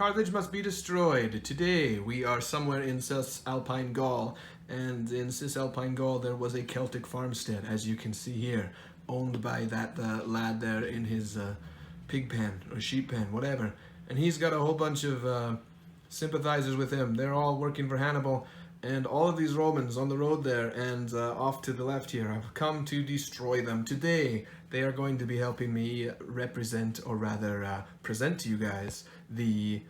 Carthage must be destroyed. Today we are somewhere in Cisalpine Gaul, and in Cisalpine Gaul there was a Celtic farmstead, as you can see here, owned by that lad there in his pig pen or sheep pen, whatever. And he's got a whole bunch of sympathizers with him. They're all working for Hannibal, and all of these Romans on the road there and off to the left here have come to destroy them. Today they are going to be helping me represent, or rather present to you guys, the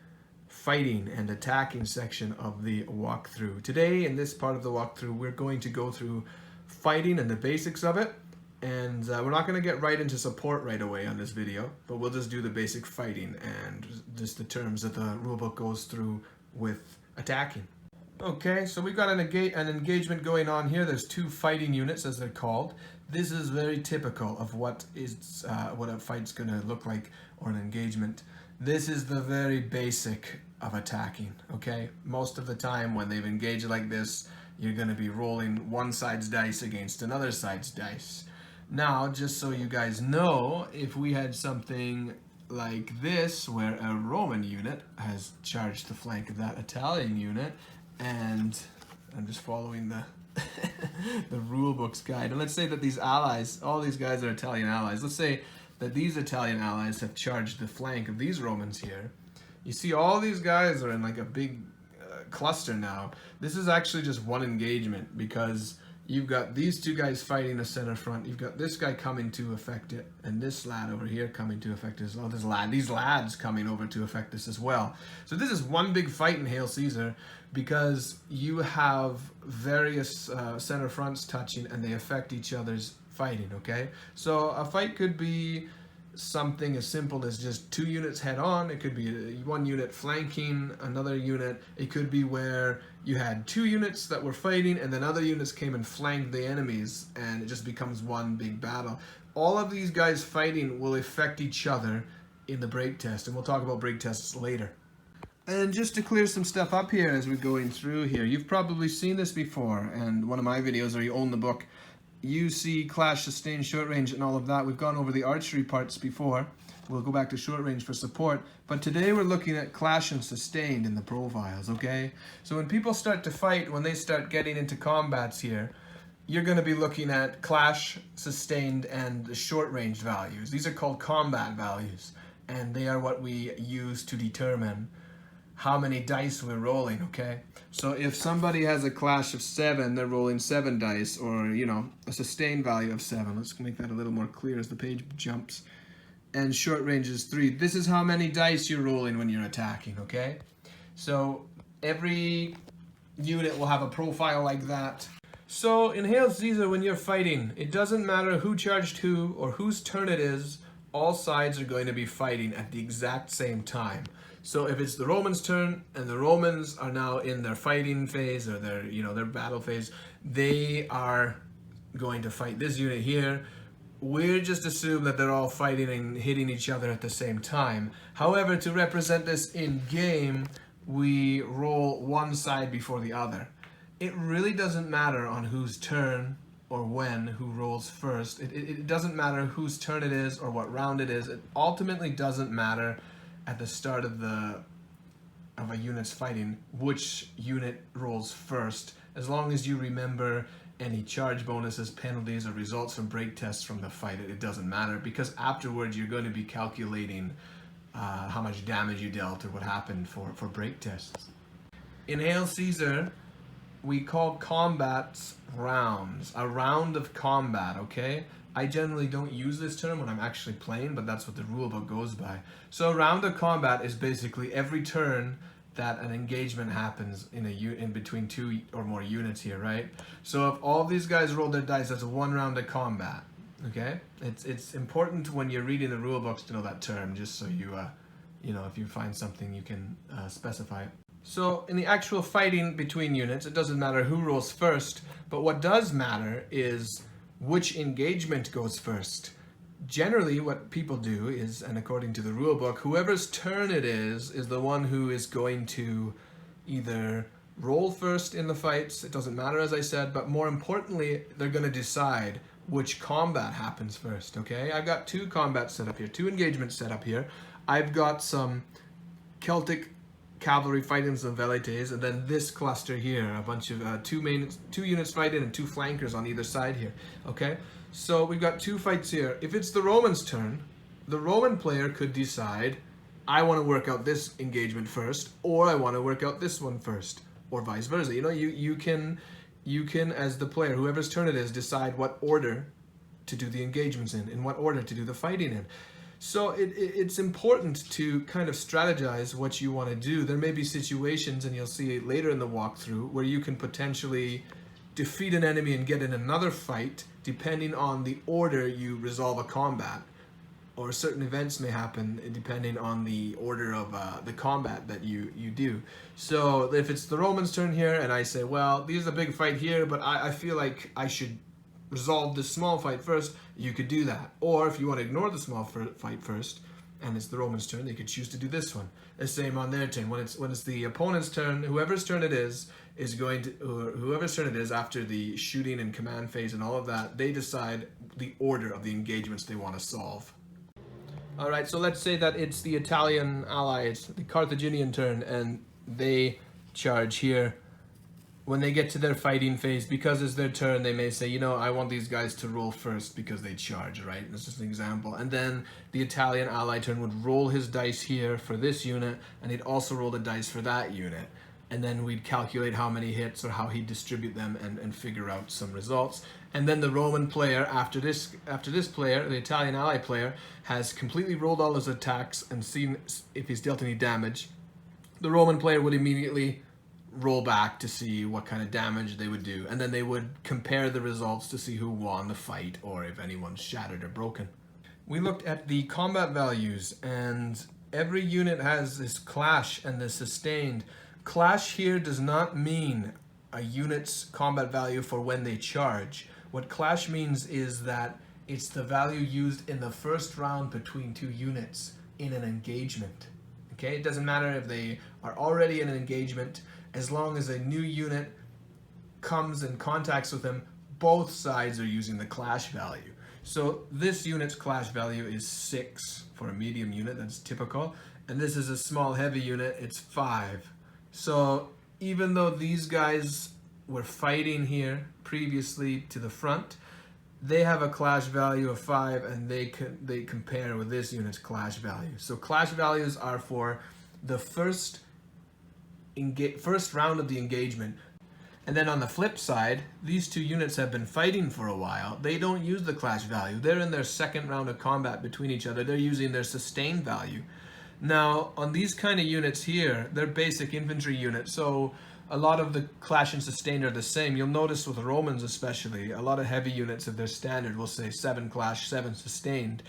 fighting and attacking section of the walkthrough. Today, in this part of the walkthrough, we're going to go through fighting and the basics of it, and we're not going to get right into support right away on this video, but we'll just do the basic fighting and just the terms that the rulebook goes through with attacking. Okay, so we've got an engagement going on here. There's two fighting units, as they're called. This is very typical of what a fight's going to look like, or an engagement. This is the very basic of attacking, okay? Most of the time when they've engaged like this, you're going to be rolling one side's dice against another side's dice. Now, just so you guys know, if we had something like this, where a Roman unit has charged the flank of that Italian unit, and I'm just following the the rule book's guide, and let's say that these allies, all these guys are Italian allies, let's say that these Italian allies have charged the flank of these Romans here. You see all these guys are in like a big cluster now. This is actually just one engagement, because you've got these two guys fighting the center front, you've got this guy coming to affect it, and this lad over here coming to affect it as well. These lads coming over to affect this as well. So this is one big fight in Hail Caesar, because you have various center fronts touching, and they affect each other's fighting, okay? So a fight could be something as simple as just two units head on. It could be one unit flanking another unit. It could be where you had two units that were fighting, and then other units came and flanked the enemies, and it just becomes one big battle. All of these guys fighting will affect each other in the break test, and we'll talk about break tests later. And just to clear some stuff up here as we're going through here, you've probably seen this before, and one of my videos, or you own the book, you see clash, sustain, short range, and all of that. We've gone over the archery parts before. We'll go back to short range for support. But today we're looking at clash and sustained in the profiles, okay? So when people start to fight, when they start getting into combats here, you're going to be looking at clash, sustained, and the short range values. These are called combat values, and they are what we use to determine how many dice we're rolling, okay? So if somebody has a clash of 7, they're rolling 7 dice, or, you know, a sustained value of 7. Let's make that a little more clear as the page jumps. And short range is 3. This is how many dice you're rolling when you're attacking, okay? So every unit will have a profile like that. So in Hail Caesar, when you're fighting, it doesn't matter who charged who or whose turn it is, all sides are going to be fighting at the exact same time. So if it's the Romans' turn, and the Romans are now in their fighting phase, or their battle phase, they are going to fight this unit here. We're just assume that they're all fighting and hitting each other at the same time. However, to represent this in game, we roll one side before the other. It really doesn't matter on whose turn or when, who rolls first. It doesn't matter whose turn it is or what round it is. It ultimately doesn't matter at the start of a unit's fighting which unit rolls first, as long as you remember any charge bonuses, penalties, or results from break tests from the fight. It doesn't matter, because afterwards you're going to be calculating how much damage you dealt or what happened for break tests. In Hail Caesar, we call combats rounds. A round of combat, okay? I generally don't use this term when I'm actually playing, but that's what the rulebook goes by. So a round of combat is basically every turn that an engagement happens in between two or more units here, right? So if all these guys roll their dice, that's one round of combat, okay? It's important when you're reading the rulebooks to know that term, just so you know, if you find something, you can specify it. So in the actual fighting between units, it doesn't matter who rolls first, but what does matter is which engagement goes first. Generally, what people do is, and according to the rulebook, whoever's turn it is the one who is going to either roll first in the fights. It doesn't matter, as I said, but more importantly, they're going to decide which combat happens first, okay? I've got two combats set up here, two engagements set up here. I've got some Celtic cavalry fighting some velites, and then this cluster here, a bunch of two units fighting and two flankers on either side here. Okay, so we've got two fights here. If it's the Romans' turn, the Roman player could decide, I want to work out this engagement first, or I want to work out this one first, or vice versa. You know, you can as the player, whoever's turn it is, decide what order to do the engagements in what order to do the fighting in. So it's important to kind of strategize what you want to do. There may be situations, and you'll see it later in the walkthrough, where you can potentially defeat an enemy and get in another fight depending on the order you resolve a combat. Or certain events may happen depending on the order of the combat that you do. So if it's the Romans' turn here and I say, well, there's a big fight here, but I feel like I should resolve this small fight first, you could do that. Or if you want to ignore the small fight first and it's the Romans' turn, they could choose to do this one. The same on their turn. When it's the opponent's turn, whoever's turn it is going to, or whoever's turn it is after the shooting and command phase and all of that, they decide the order of the engagements they want to solve. Alright, so let's say that it's the Italian ally, it's the Carthaginian turn, and they charge here. When they get to their fighting phase, because it's their turn, they may say, you know, I want these guys to roll first because they charge, right? That's just an example. And then the Italian ally turn would roll his dice here for this unit, and he'd also roll the dice for that unit. And then we'd calculate how many hits or how he'd distribute them and figure out some results. And then the Roman player, after this player, the Italian ally player, has completely rolled all his attacks and seen if he's dealt any damage. The Roman player would immediately roll back to see what kind of damage they would do. And then they would compare the results to see who won the fight or if anyone's shattered or broken. We looked at the combat values, and every unit has this clash and this sustained. Clash here does not mean a unit's combat value for when they charge. What clash means is that it's the value used in the first round between two units in an engagement. Okay, it doesn't matter if they are already in an engagement, as long as a new unit comes in contacts with them, both sides are using the clash value. So this unit's clash value is 6 for a medium unit, that's typical, and this is a small heavy unit, it's 5. So even though these guys were fighting here previously to the front, they have a clash value of 5, and they compare with this unit's clash value. So clash values are for the first round of the engagement. And then on the flip side, these two units have been fighting for a while. They don't use the clash value. They're in their second round of combat between each other. They're using their sustained value. Now, on these kind of units here, they're basic infantry units, so a lot of the clash and sustain are the same. You'll notice with the Romans especially, a lot of heavy units of their standard will say 7 clash, 7 sustained.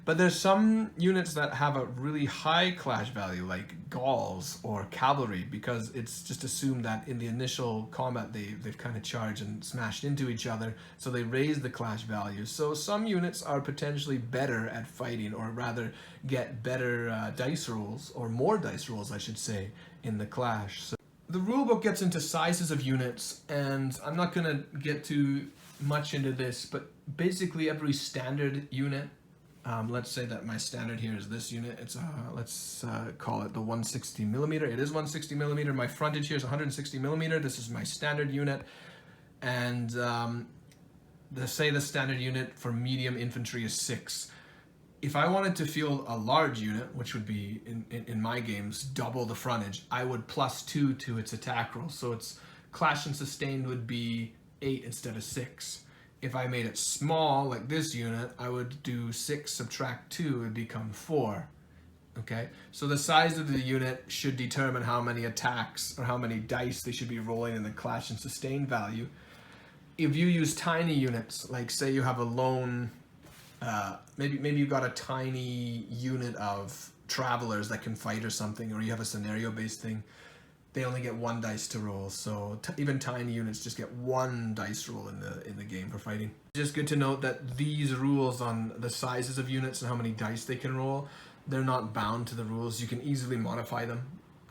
But there's some units that have a really high clash value, like Gauls or cavalry, because it's just assumed that in the initial combat they've kind of charged and smashed into each other, so they raise the clash value. So some units are potentially better at fighting, or rather get better dice rolls, or more dice rolls I should say, in the clash. So the rulebook gets into sizes of units, and I'm not going to get too much into this, but basically every standard unit, let's say that my standard here is this unit. It's let's call it the 160 millimeter. It is 160 millimeter. My frontage here is 160 millimeter. This is my standard unit, and say the standard unit for medium infantry is 6. If I wanted to field a large unit, which would be in my games double the frontage, I would +2 to its attack roll. So its clash and sustained would be 8 instead of 6. If I made it small, like this unit, I would do 6 subtract 2, it would become 4. Okay, so the size of the unit should determine how many attacks or how many dice they should be rolling in the clash and sustain value. If you use tiny units, like say you have a lone, maybe you got a tiny unit of travelers that can fight or something, or you have a scenario-based thing, they only get 1 dice to roll. So even tiny units just get 1 dice roll in the game for fighting. Just good to note that these rules on the sizes of units and how many dice they can roll, they're not bound to the rules. You can easily modify them,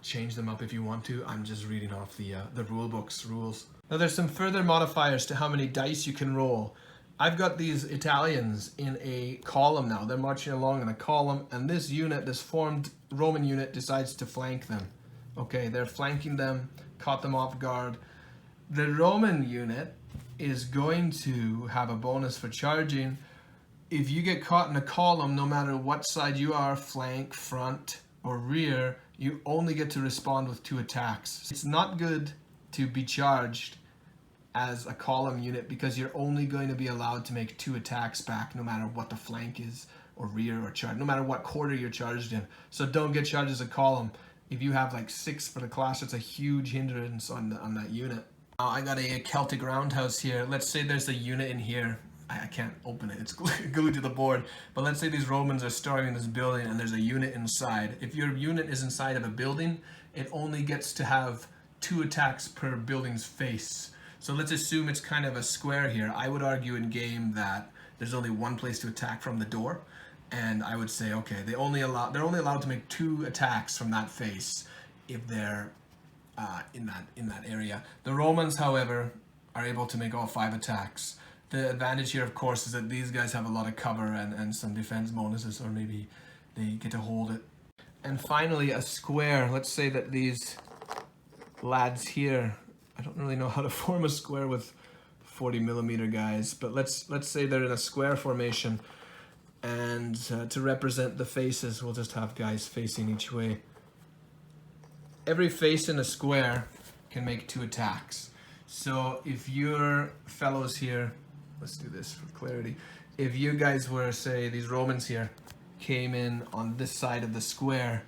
change them up if you want to. I'm just reading off the rule book's rules. Now there's some further modifiers to how many dice you can roll. I've got these Italians in a column now. They're marching along in a column, and this unit, this formed Roman unit, decides to flank them. Okay, they're flanking them, caught them off guard. The Roman unit is going to have a bonus for charging. If you get caught in a column, no matter what side you are, flank, front, or rear, you only get to respond with 2 attacks. It's not good to be charged as a column unit because you're only going to be allowed to make 2 attacks back no matter what the flank is, or rear, or charge, no matter what quarter you're charged in. So don't get charged as a column. If you have like 6 for the clash, it's a huge hindrance on that unit. Now I got a Celtic roundhouse here. Let's say there's a unit in here. I can't open it, it's glued to the board. But let's say these Romans are storming this building and there's a unit inside. If your unit is inside of a building, it only gets to have 2 attacks per building's face. So let's assume it's kind of a square here. I would argue in game that there's only one place to attack from the door. And I would say, okay, they're only allowed to make 2 attacks from that face if they're in that area. The Romans, however, are able to make all 5 attacks. The advantage here, of course, is that these guys have a lot of cover and some defense bonuses, or maybe they get to hold it. And finally, a square. Let's say that these lads here, I don't really know how to form a square with 40mm guys, but let's say they're in a square formation, and to represent the faces, we'll just have guys facing each way. Every face in a square can make 2 attacks. So if your fellows here, let's do this for clarity. If you guys were, say, these Romans here, came in on this side of the square,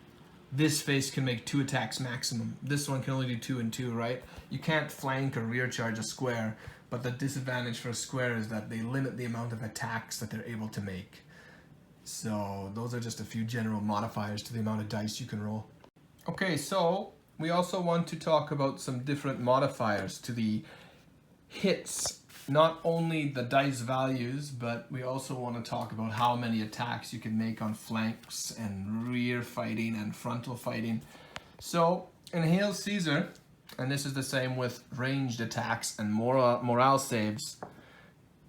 this face can make 2 attacks maximum. This one can only do 2 and 2, right? You can't flank or rear charge a square, but the disadvantage for a square is that they limit the amount of attacks that they're able to make. So those are just a few general modifiers to the amount of dice you can roll. Okay, so we also want to talk about some different modifiers to the hits. Not only the dice values, but we also want to talk about how many attacks you can make on flanks and rear fighting and frontal fighting. So in Hail Caesar, and this is the same with ranged attacks and morale saves,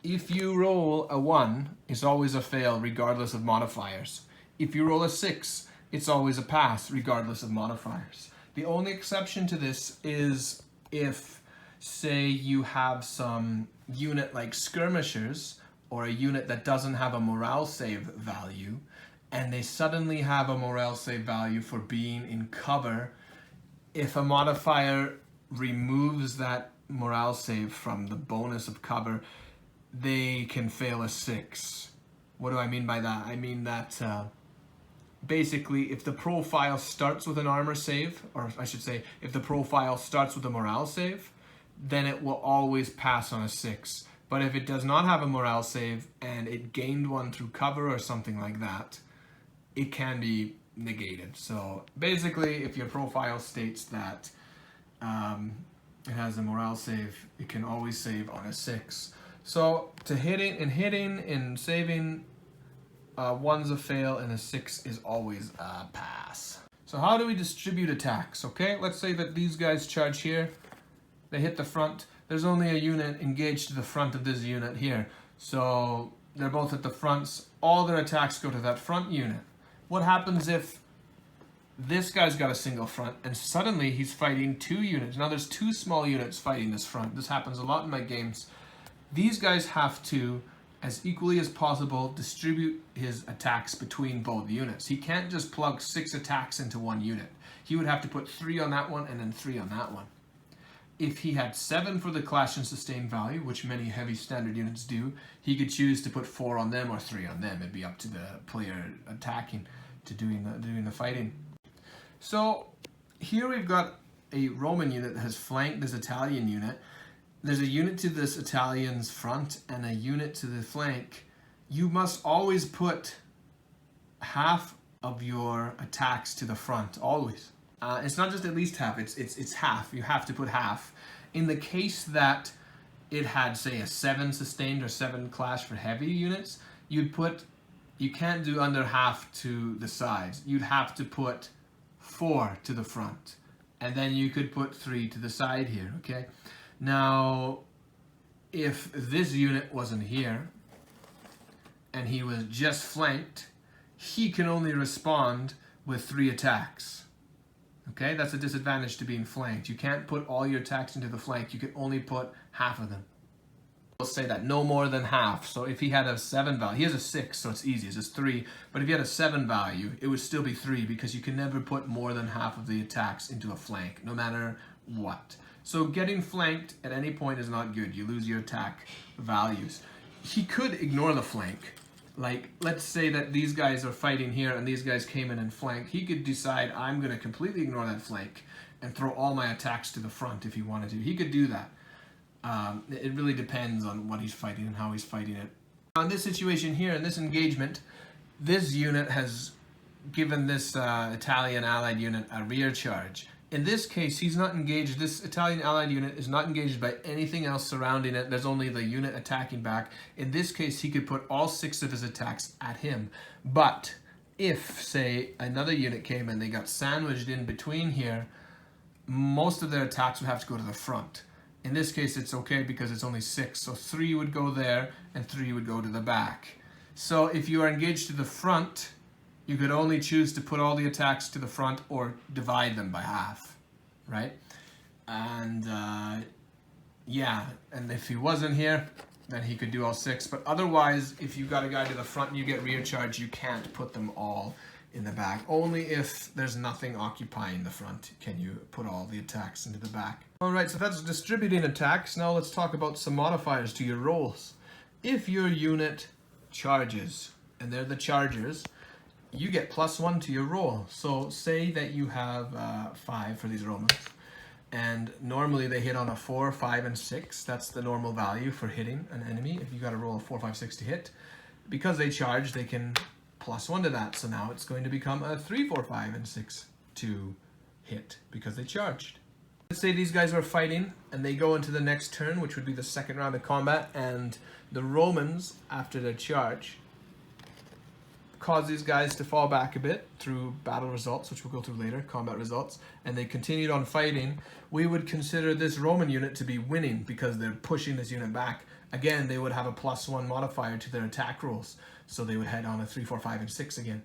if you roll a 1, it's always a fail regardless of modifiers. If you roll a 6, it's always a pass regardless of modifiers. The only exception to this is if, say, you have some unit like skirmishers, or a unit that doesn't have a morale save value, and they suddenly have a morale save value for being in cover. If a modifier removes that morale save from the bonus of cover, they can fail a 6. What do I mean by that? I mean that basically if the profile starts with an armor save, or I should say if the profile starts with a morale save, then it will always pass on a 6. But if it does not have a morale save and it gained one through cover or something like that, it can be negated. So basically, if your profile states that it has a morale save, it can always save on a 6. So to in saving, 1's a fail and a 6 is always a pass. So how do we distribute attacks? Okay, let's say that these guys charge here. They hit the front. There's only a unit engaged to the front of this unit here. So they're both at the fronts. All their attacks go to that front unit. What happens if this guy's got a single front and suddenly he's fighting 2 units? Now there's 2 small units fighting this front. This happens a lot in my games. These guys have to, as equally as possible, distribute his attacks between both units. He can't just plug 6 attacks into one unit. He would have to put 3 on that one and then 3 on that one. If he had 7 for the clash and sustain value, which many heavy standard units do, he could choose to put 4 on them or 3 on them. It'd be up to the player attacking to doing the fighting. So here we've got a Roman unit that has flanked this Italian unit. There's a unit to this Italian's front and a unit to the flank. You must always put half of your attacks to the front, always. It's not just at least half, it's half. You have to put half. In the case that it had, say, a 7 sustained or 7 clash for heavy units, you can't do under half to the sides. You'd have to put 4 to the front. And then you could put 3 to the side here, okay? Now, if this unit wasn't here, and he was just flanked, he can only respond with 3 attacks. Okay, that's a disadvantage to being flanked. You can't put all your attacks into the flank. You can only put half of them. We'll say that no more than half. So if he had a 7 value, he has a 6, so it's easy, it's just 3. But if he had a 7 value, it would still be 3 because you can never put more than half of the attacks into a flank, no matter what. So getting flanked at any point is not good. You lose your attack values. He could ignore the flank. Like, let's say that these guys are fighting here and these guys came in and flanked. He could decide, I'm going to completely ignore that flank and throw all my attacks to the front if he wanted to. He could do that. It really depends on what he's fighting and how he's fighting it. On this situation here, in this engagement, this unit has given this Italian allied unit a rear charge. In this case, he's not engaged. This Italian allied unit is not engaged by anything else surrounding it. There's only the unit attacking back. In this case, he could put all 6 of his attacks at him. But if, say, another unit came and they got sandwiched in between here, most of their attacks would have to go to the front. In this case, it's okay because it's only 6. So 3 would go there and 3 would go to the back. So if you are engaged to the front, you could only choose to put all the attacks to the front or divide them by half, right? And yeah, and if he wasn't here, then he could do all 6. But otherwise, if you got a guy to the front and you get rear charge, you can't put them all in the back. Only if there's nothing occupying the front can you put all the attacks into the back. All right, so that's distributing attacks. Now let's talk about some modifiers to your rolls. If your unit charges, and they're the chargers, you get +1 to your roll. So say that you have 5 for these Romans, and normally they hit on a 4, 5, and 6. That's the normal value for hitting an enemy. If you got to roll a 4, 5, 6 to hit, because they charge, they can +1 to that. So now it's going to become a 3, 4, 5, and 6 to hit because they charged. Let's say these guys are fighting and they go into the next turn, which would be the second round of combat, and the Romans, after their charge, cause these guys to fall back a bit through battle results, which we'll go through later, combat results, and they continued on fighting. We would consider this Roman unit to be winning because they're pushing this unit back. Again, they would have a +1 modifier to their attack rolls, so they would head on a 3, 4, 5, and 6 again.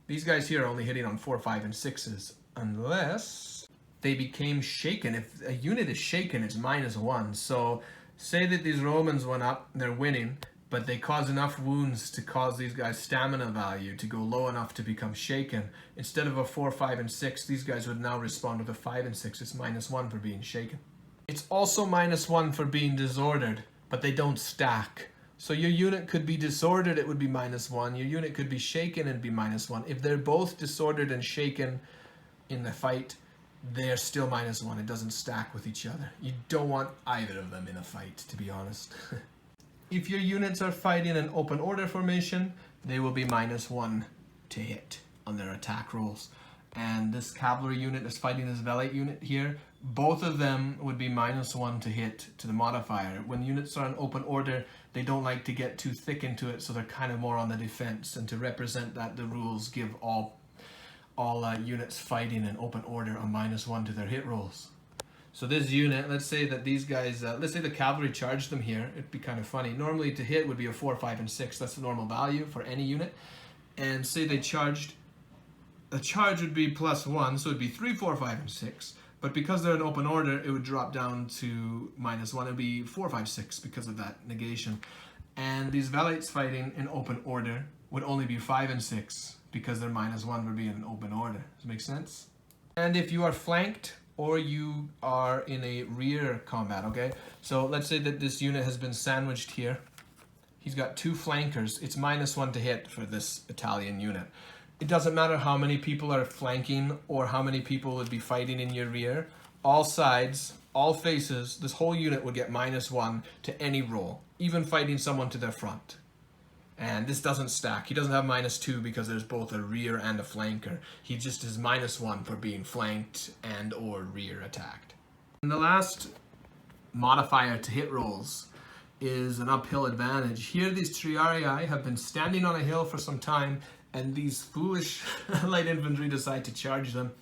These guys here are only hitting on 4, 5, and 6s, unless they became shaken. If a unit is shaken, it's -1. So say that these Romans went up, they're winning, but they cause enough wounds to cause these guys' stamina value to go low enough to become shaken. Instead of a 4, 5, and 6, these guys would now respond with a 5 and 6. It's -1 for being shaken. It's also -1 for being disordered, but they don't stack. So your unit could be disordered, it would be -1. Your unit could be shaken, it'd be -1. If they're both disordered and shaken in the fight, they're still -1. It doesn't stack with each other. You don't want either of them in a fight, to be honest. If your units are fighting an open order formation, they will be -1 to hit on their attack rolls. And this cavalry unit is fighting this velite unit here. Both of them would be -1 to hit to the modifier. When units are in open order, they don't like to get too thick into it, so they're kind of more on the defense. And to represent that, the rules give all units fighting in open order a -1 to their hit rolls. So this unit, let's say that these guys, let's say the cavalry charged them here. It'd be kind of funny. Normally to hit would be a 4, 5, and 6. That's the normal value for any unit. And say they charged, the charge would be +1, so it'd be 3, 4, 5, and 6. But because they're in open order, it would drop down to -1. It'd be 4, 5, 6 because of that negation. And these valites fighting in open order would only be 5 and 6 because they're -1 for being in open order. Does that make sense? And if you are flanked, or you are in a rear combat, okay? So let's say that this unit has been sandwiched here. He's got 2 flankers. It's -1 to hit for this Italian unit. It doesn't matter how many people are flanking or how many people would be fighting in your rear. All sides, all faces, this whole unit would get -1 to any roll, even fighting someone to their front. And this doesn't stack. He doesn't have -2 because there's both a rear and a flanker. He just is -1 for being flanked and or rear attacked. And the last modifier to hit rolls is an uphill advantage. Here these triarii have been standing on a hill for some time, and these foolish light infantry decide to charge them.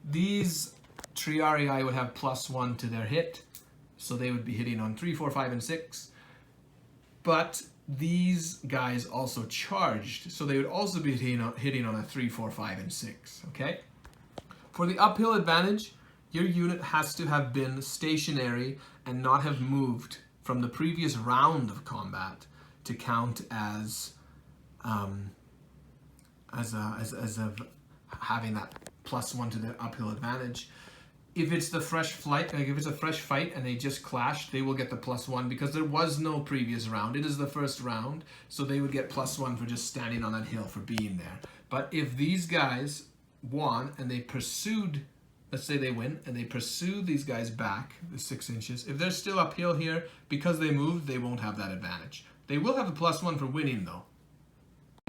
These triarii would have +1 to their hit, so they would be hitting on 3, 4, 5, and 6. But these guys also charged, so they would also be hitting on a 3, 4, 5, and 6, okay? For the uphill advantage, your unit has to have been stationary and not have moved from the previous round of combat to count as having that +1 to the uphill advantage. If it's the fresh flight, like if it's a fresh fight and they just clashed, they will get the +1 because there was no previous round. It is the first round, so they would get +1 for just standing on that hill, for being there. But if these guys won and they pursued, let's say they win and they pursue these guys back the 6 inches, if they're still uphill here, because they moved, they won't have that advantage. They will have the +1 for winning though.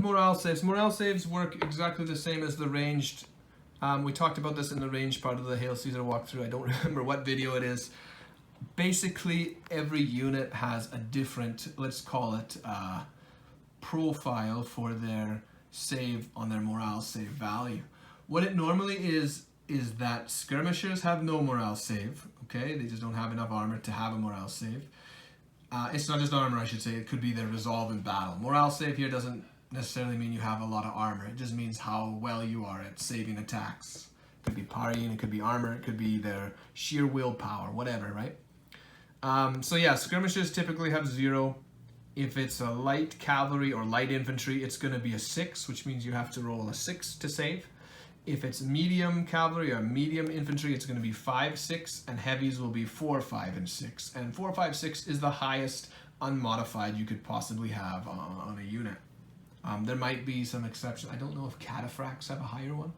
Morale saves. Morale saves work exactly the same as the ranged. We talked about this in the ranged part of the Hail Caesar walkthrough. I don't remember what video it is. Basically, every unit has a different, let's call it, profile for their save on their morale save value. What it normally is that skirmishers have no morale save. Okay, they just don't have enough armor to have a morale save. It's not just armor, I should say. It could be their resolve in battle. Morale save here doesn't necessarily mean you have a lot of armor. It just means how well you are at saving attacks. It could be parrying, it could be armor, it could be their sheer willpower, whatever, right? So yeah, skirmishers typically have 0. If it's a light cavalry or light infantry, it's going to be a 6, which means you have to roll a 6 to save. If it's medium cavalry or medium infantry, it's going to be 5, 6, and heavies will be 4, 5, and 6. And 4, 5, 6 is the highest unmodified you could possibly have on a unit. There might be some exceptions. I don't know if cataphracts have a higher one,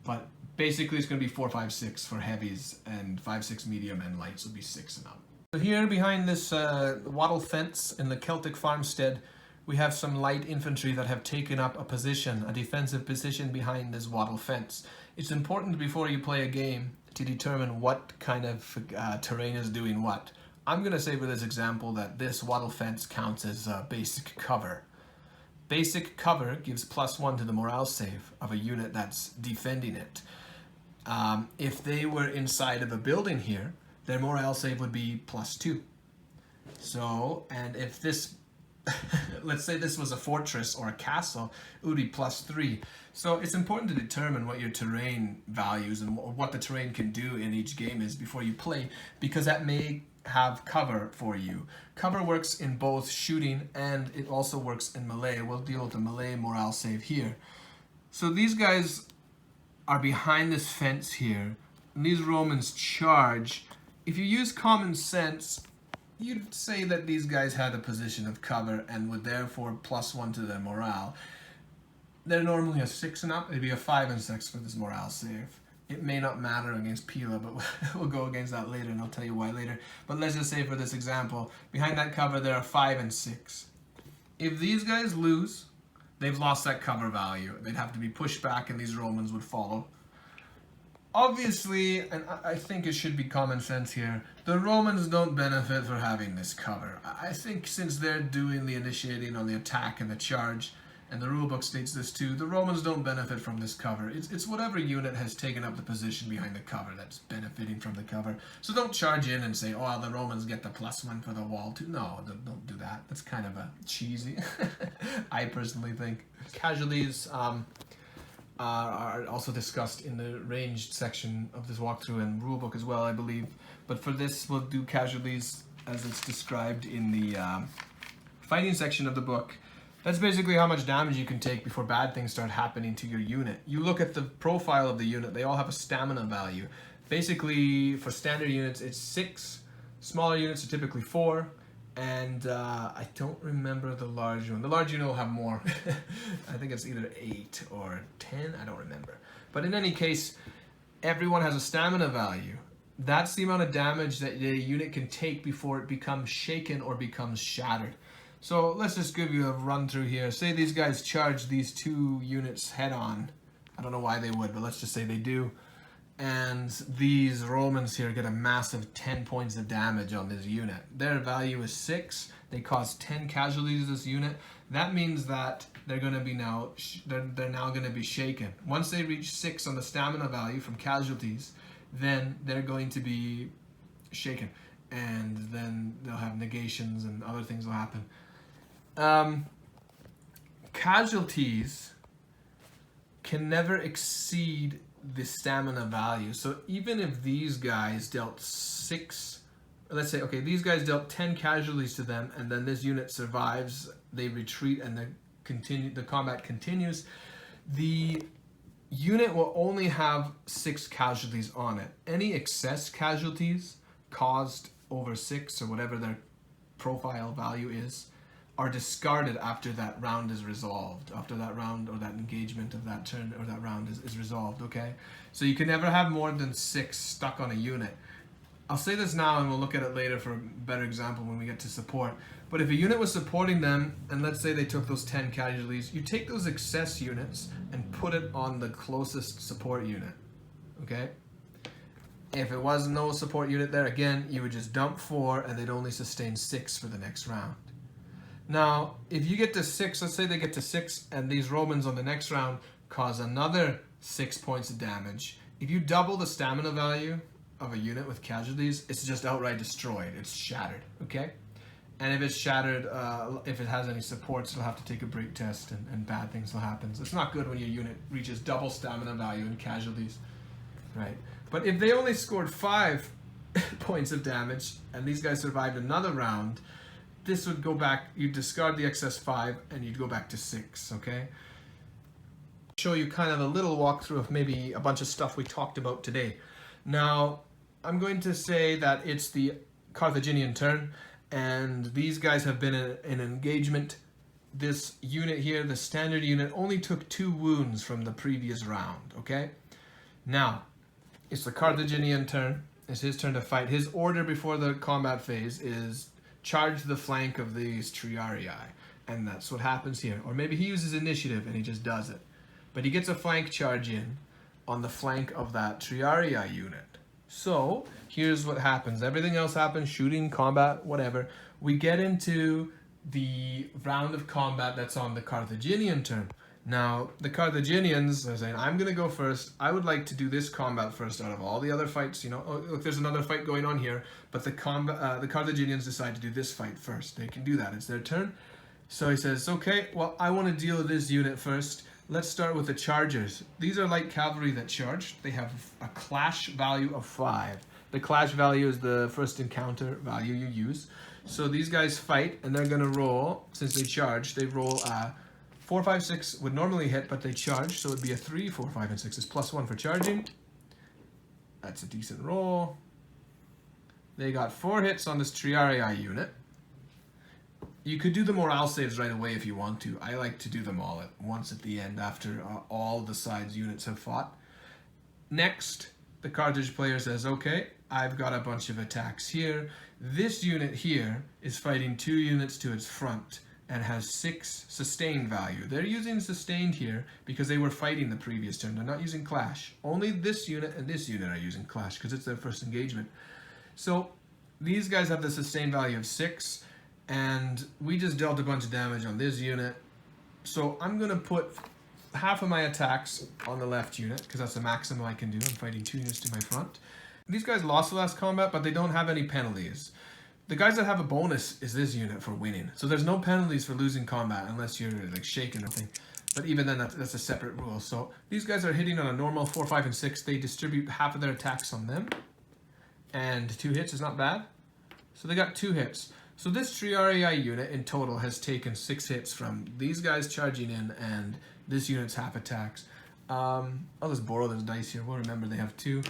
but basically it's going to be 4, 5, 6 for heavies, and 5, 6 medium, and lights will be 6 and up. So here behind this wattle fence in the Celtic farmstead, we have some light infantry that have taken up a position, a defensive position behind this wattle fence. It's important before you play a game to determine what kind of terrain is doing what. I'm going to say for this example that this wattle fence counts as basic cover. Basic cover gives +1 to the morale save of a unit that's defending it. If they were inside of a building here, their morale save would be +2. So, and if this, let's say this was a fortress or a castle, it would be +3. So it's important to determine what your terrain values and what the terrain can do in each game is before you play, because that may have cover for you. Cover works in both shooting and it also works in melee. We'll deal with the melee morale save here. So these guys are behind this fence here, and these Romans charge. If you use common sense, you'd say that these guys had a position of cover and would therefore +1 to their morale. They're normally a 6 and up. It'd be a 5 and 6 for this morale save. It may not matter against Pila, but we'll go against that later, and I'll tell you why later. But let's just say for this example, behind that cover there are 5 and 6. If these guys lose, they've lost that cover value. They'd have to be pushed back and these Romans would follow. Obviously, and I think it should be common sense here, the Romans don't benefit for having this cover. I think since they're doing the initiating on the attack and the charge, and the rulebook states this too, the Romans don't benefit from this cover. It's whatever unit has taken up the position behind the cover that's benefiting from the cover. So don't charge in and say, oh, the Romans get the +1 for the wall too. No, don't do that. That's kind of a cheesy, I personally think. Casualties are also discussed in the ranged section of this walkthrough and rulebook as well, I believe. But for this, we'll do casualties as it's described in the fighting section of the book. That's basically how much damage you can take before bad things start happening to your unit. You look at the profile of the unit, they all have a stamina value. Basically, for standard units, it's 6. Smaller units are typically 4. And I don't remember the large one. The large unit will have more. I think it's either 8 or 10, I don't remember. But in any case, everyone has a stamina value. That's the amount of damage that the unit can take before it becomes shaken or becomes shattered. So let's just give you a run through here. Say these guys charge these 2 units head on. I don't know why they would, but let's just say they do. And these Romans here get a massive 10 points of damage on this unit. Their value is 6. They cause 10 casualties to this unit. That means that they're going to be now going to be shaken. Once they reach 6 on the stamina value from casualties, then they're going to be shaken, and then they'll have negations and other things will happen. Casualties can never exceed the stamina value. So even if these guys dealt 6, let's say, okay, these guys dealt 10 casualties to them, and then this unit survives, they retreat, and the combat continues, the unit will only have 6 casualties on it. Any excess casualties caused over 6, or whatever their profile value is, are discarded after that round is resolved, after that round or that engagement of that turn or that round is resolved, okay? So you can never have more than 6 stuck on a unit. I'll say this now and we'll look at it later for a better example when we get to support. But if a unit was supporting them, and let's say they took those 10 casualties, you take those excess units and put it on the closest support unit, okay? If it was no support unit there, again, you would just dump 4 and they'd only sustain 6 for the next round. Now, if you get to 6, let's say they get to 6 and these Romans on the next round cause another 6 points of damage. If you double the stamina value of a unit with casualties, it's just outright destroyed. It's shattered, okay? And if it's shattered, if it has any supports, it'll have to take a break test and bad things will happen. So it's not good when your unit reaches double stamina value in casualties, right? But if they only scored 5 points of damage and these guys survived another round, this would go back, you'd discard the excess 5 and you'd go back to 6, okay? Show you kind of a little walkthrough of maybe a bunch of stuff we talked about today. Now, I'm going to say that it's the Carthaginian turn, and these guys have been in an engagement. This unit here, the standard unit, only took 2 wounds from the previous round, okay? Now, it's the Carthaginian turn. It's his turn to fight. His order before the combat phase is charge the flank of these Triarii, and that's what happens here. Or maybe he uses initiative and he just does it. But he gets a flank charge in on the flank of that Triarii unit. So here's what happens. Everything else happens, shooting, combat, whatever. We get into the round of combat that's on the Carthaginian turn. Now, the Carthaginians are saying, I'm going to go first. I would like to do this combat first out of all the other fights. You know, oh, look, there's another fight going on here, but the Carthaginians decide to do this fight first. They can do that. It's their turn. So he says, okay, well, I want to deal with this unit first. Let's start with the chargers. These are light cavalry that charge. They have a clash value of 5. The clash value is the first encounter value you use. So these guys fight, and they're going to roll, since they charge, they roll 4, 5, 6 would normally hit, but they charge, so it'd be a 3, 4, 5, and 6 is +1 for charging. That's a decent roll. They got 4 hits on this Triarii unit. You could do the morale saves right away if you want to. I like to do them all at once at the end after all the sides units have fought. Next, the Carthage player says, okay, I've got a bunch of attacks here. This unit here is fighting 2 units to its front and has 6 sustained value. They're using sustained here because they were fighting the previous turn. They're not using clash. Only this unit and this unit are using clash because it's their first engagement. So these guys have the sustained value of 6, and we just dealt a bunch of damage on this unit. So I'm gonna put half of my attacks on the left unit because that's the maximum I can do. I'm fighting 2 units to my front. These guys lost the last combat, but they don't have any penalties. The guys that have a bonus is this unit for winning. So there's no penalties for losing combat unless you're like shaken or something. But even then, that's a separate rule. So these guys are hitting on a normal 4, 5, and 6. They distribute half of their attacks on them. And 2 hits is not bad. So they got 2 hits. So this Triarii unit in total has taken 6 hits from these guys charging in and this unit's half attacks. I'll just borrow this dice here. We'll remember they have 2.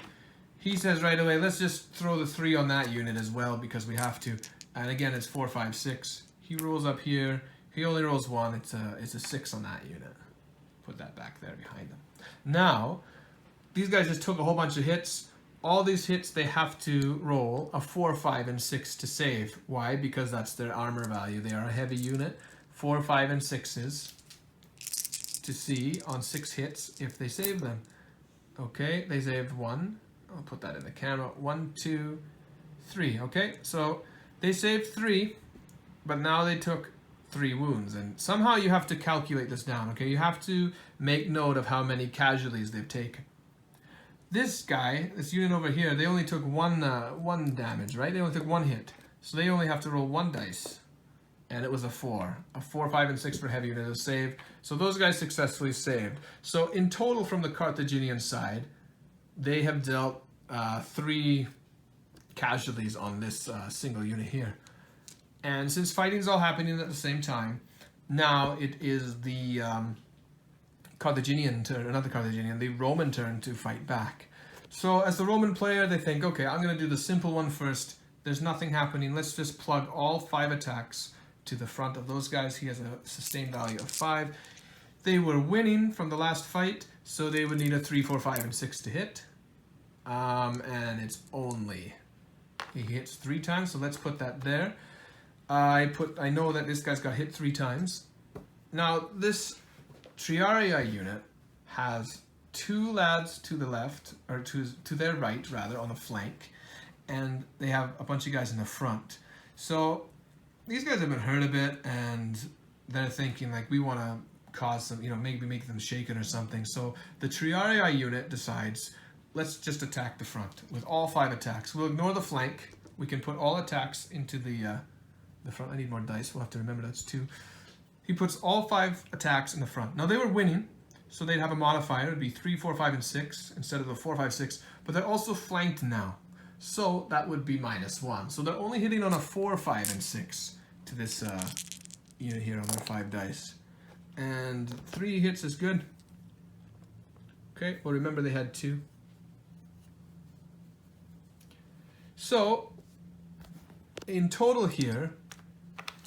He says right away, let's just throw the 3 on that unit as well because we have to. And again, it's 4, 5, 6. He rolls up here. He only rolls 1. It's a 6 on that unit. Put that back there behind them. Now, these guys just took a whole bunch of hits. All these hits, they have to roll a 4, 5, and 6 to save. Why? Because that's their armor value. They are a heavy unit. 4, 5, and 6s to see on 6 hits if they save them. Okay, they saved 1. I'll put that in the camera. 1, 2, 3. Okay, so they saved 3, but now they took 3 wounds. And somehow you have to calculate this down, okay? You have to make note of how many casualties they've taken. This guy, this unit over here, they only took one damage, right? They only took 1 hit. So they only have to roll 1 dice. And it was a 4. A 4, 5, and 6 for heavy unit is saved. So those guys successfully saved. So in total from the Carthaginian side, they have dealt 3 casualties on this single unit here. And since fighting's all happening at the same time, now it is the Carthaginian turn, another Carthaginian, the Roman turn to fight back. So as the Roman player, they think, okay, I'm going to do the simple one first. There's nothing happening. Let's just plug all 5 attacks to the front of those guys. He has a sustained value of 5. They were winning from the last fight, so they would need a 3, 4, 5, and 6 to hit. And it's only... He hits 3 times, so let's put that there. I know that this guy's got hit 3 times. Now, this Triarii unit has 2 lads to the left, or to their right, rather, on the flank. And they have a bunch of guys in the front. So these guys have been hurt a bit, and they're thinking, like, we want to cause some, maybe make them shaken or something. So the Triarii unit decides, let's just attack the front with all 5 attacks. We'll ignore the flank. We can put all attacks into the front. I need more dice. We'll have to remember that's 2. He puts all 5 attacks in the front. Now, they were winning, so they'd have a modifier. It would be 3, 4, 5, and 6 instead of the 4, 5, 6. But they're also flanked now. So that would be -1. So they're only hitting on a 4, 5, and 6 to this unit here on their 5 dice. And 3 hits is good. Okay, well, remember they had 2. So, in total here,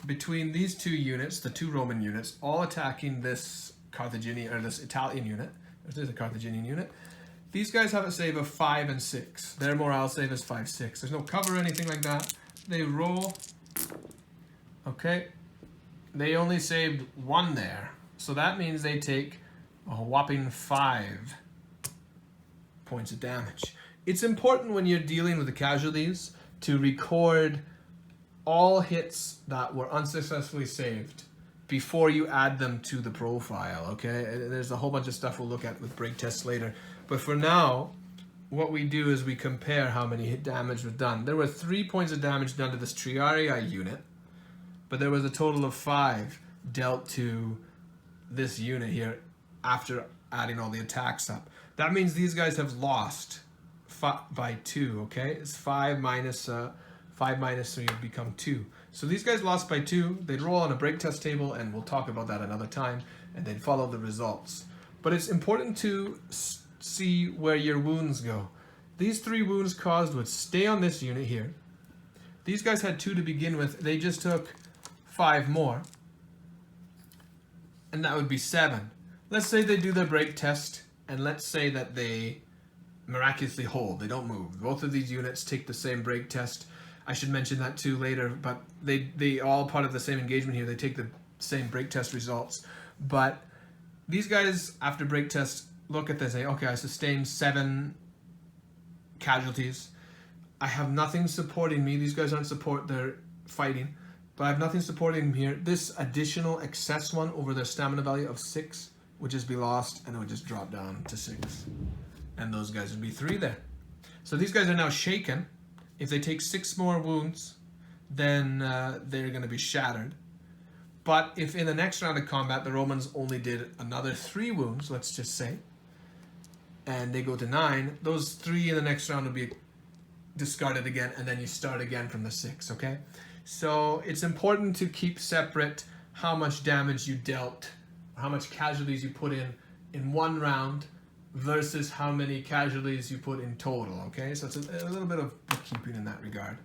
between these 2 units, the 2 Roman units, all attacking this Carthaginian, or this Italian unit, there's a Carthaginian unit, these guys have a save of 5 and 6. Their morale save is 5, 6. There's no cover or anything like that. They roll. Okay. They only saved 1 there. So that means they take a whopping 5 points of damage. It's important when you're dealing with the casualties to record all hits that were unsuccessfully saved before you add them to the profile, okay? There's a whole bunch of stuff we'll look at with break tests later. But for now, what we do is we compare how many hit damage was done. There were 3 points of damage done to this Triarii unit, but there was a total of 5 dealt to this unit here after adding all the attacks up. That means these guys have lost by 2, okay? It's 5 minus 3 would become 2. So these guys lost by 2. They'd roll on a break test table, and we'll talk about that another time, and they'd follow the results. But it's important to see where your wounds go. These 3 wounds caused would stay on this unit here. These guys had 2 to begin with. They just took 5 more, and that would be 7. Let's say they do their break test, and let's say that they miraculously hold. They don't move. Both of these units take the same break test. I should mention that too later, but they all part of the same engagement here. They take the same break test results. But these guys, after break test, look at this and say, okay, I sustained 7 casualties. I have nothing supporting me. These guys aren't they're fighting, but I have nothing supporting them here. This additional excess one over their stamina value of 6 would just be lost, and it would just drop down to 6. And those guys would be 3 there. So these guys are now shaken. If they take 6 more wounds, then they're going to be shattered. But if in the next round of combat, the Romans only did another 3 wounds, let's just say, and they go to 9, those 3 in the next round will be discarded again, and then you start again from the 6, okay? So it's important to keep separate how much damage you dealt, how much casualties you put in 1 round, versus how many casualties you put in total, okay? So it's a little bit of bookkeeping in that regard.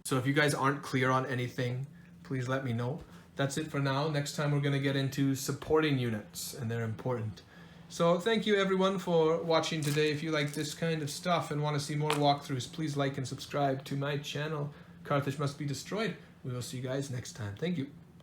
So if you guys aren't clear on anything, please let me know. That's it for now. Next time we're going to get into supporting units, and they're important. So thank you everyone for watching today. If you like this kind of stuff and want to see more walkthroughs, please like and subscribe to my channel. Carthage must be destroyed. We will see you guys next time. Thank you.